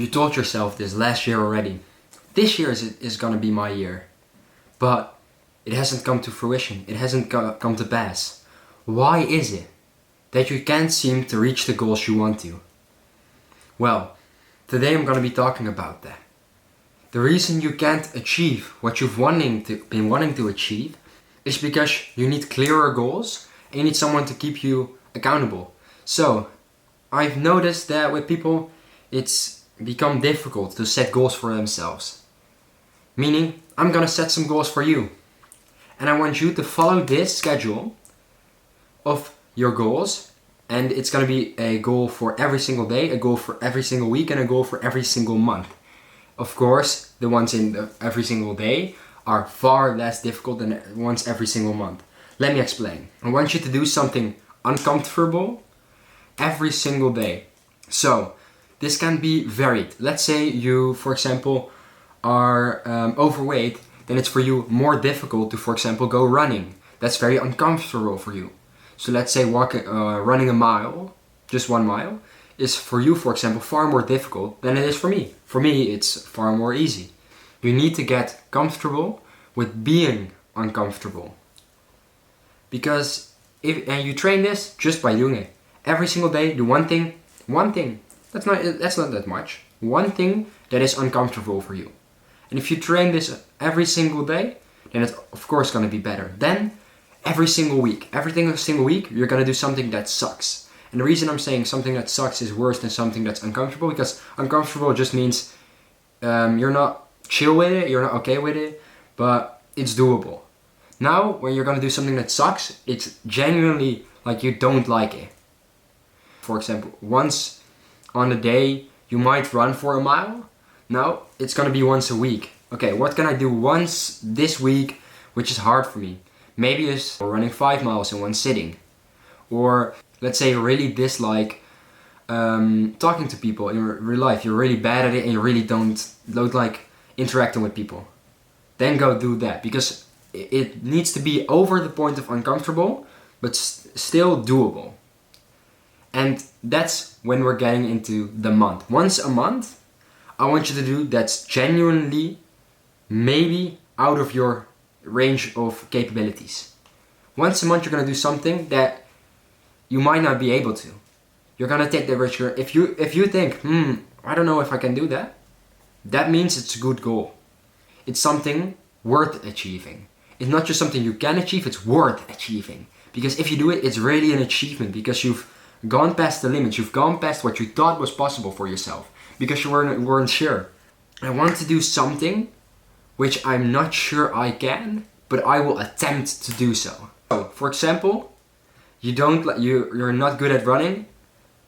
You told yourself this last year already. This year is gonna be my year. But it hasn't come to fruition. It hasn't come to pass. Why is it that you can't seem to reach the goals you want to? Well, today I'm gonna be talking about that. The reason you can't achieve what you've been wanting to achieve is because you need clearer goals and you need someone to keep you accountable. So, I've noticed that with people, it's become difficult to set goals for themselves. Meaning, I'm gonna set some goals for you. And I want you to follow this schedule of your goals. And it's gonna be a goal for every single day, a goal for every single week, and a goal for every single month. Of course, the ones in every single day are far less difficult than the ones every single month. Let me explain. I want you to do something uncomfortable every single day. So, this can be varied. Let's say you, for example, are overweight, then it's for you more difficult to, for example, go running. That's very uncomfortable for you. So let's say running a mile, just 1 mile, is for you, for example, far more difficult than it is for me. For me, it's far more easy. You need to get comfortable with being uncomfortable. Because and you train this just by doing it. Every single day, do one thing. That's not that much. One thing that is uncomfortable for you. And if you train this every single day, then it's of course gonna be better. Then every single week, you're gonna do something that sucks. And the reason I'm saying something that sucks is worse than something that's uncomfortable, because uncomfortable just means you're not chill with it, you're not okay with it, but it's doable. Now, when you're gonna do something that sucks, it's genuinely like you don't like it. For example, once on a day, you might run for a mile. Now, it's gonna be once a week. Okay, what can I do once this week, which is hard for me? Maybe it's running 5 miles in one sitting. Or let's say you really dislike talking to people in real life. You're really bad at it and you really don't like interacting with people. Then go do that, because it needs to be over the point of uncomfortable, but still doable. And that's when we're getting into the month. Once a month, I want you to do that's genuinely maybe out of your range of capabilities. Once a month, you're gonna do something that you might not be able to. You're gonna take the risk. If you think, I don't know if I can do that, that means it's a good goal. It's something worth achieving. It's not just something you can achieve, it's worth achieving. Because if you do it, it's really an achievement, because you've gone past the limits, you've gone past what you thought was possible for yourself, because you weren't sure. I want to do something which I'm not sure I can, but I will attempt to do so. So, for example, you're not good at running,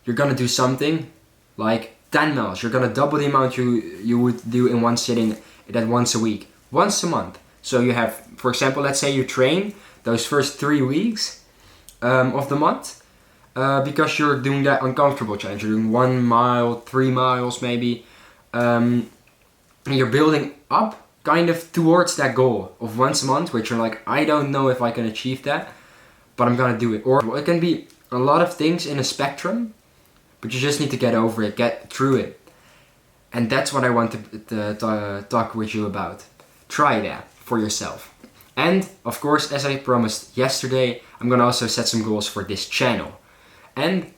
you're gonna do something like 10 miles. You're gonna double the amount you would do in one sitting, that once a week, once a month. So you have, for example, let's say you train those first 3 weeks of the month, because you're doing that uncomfortable challenge. You're doing 1 mile, 3 miles maybe. And you're building up kind of towards that goal of once a month, which you're like, I don't know if I can achieve that, but I'm gonna do it. Or it can be a lot of things in a spectrum, but you just need to get over it, get through it. And that's what I want to talk with you about. Try that for yourself. And of course, as I promised yesterday, I'm gonna also set some goals for this channel. And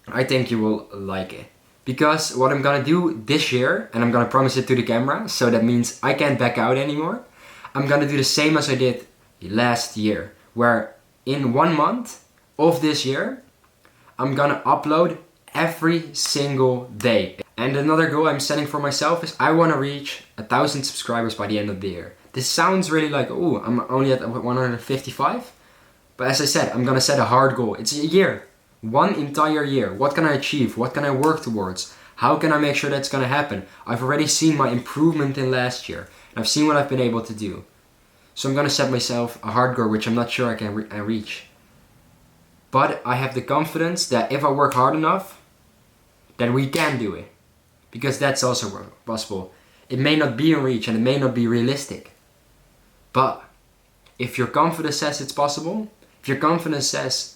I think you will like it. Because what I'm gonna do this year, and I'm gonna promise it to the camera, so that means I can't back out anymore. I'm gonna do the same as I did last year, where in 1 month of this year, I'm gonna upload every single day. And another goal I'm setting for myself is I wanna reach 1,000 subscribers by the end of the year. This sounds really like, oh, I'm only at 155. But as I said, I'm gonna set a hard goal. It's a year. 1 entire year. What can I achieve? What can I work towards? How can I make sure that's gonna happen? I've already seen my improvement in last year. I've seen what I've been able to do. So I'm gonna set myself a hard goal, which I'm not sure I can reach. But I have the confidence that if I work hard enough, that we can do it. Because that's also possible. It may not be in reach and it may not be realistic. But if your confidence says it's possible, if your confidence says,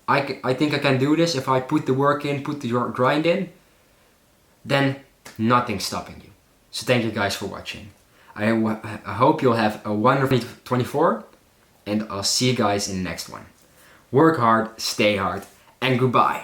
I think I can do this if I put the work in, put the grind in, then Nothing's stopping you. So thank you guys for watching. I hope you'll have a wonderful 24, and I'll see you guys in the next one. Work hard, stay hard, and goodbye.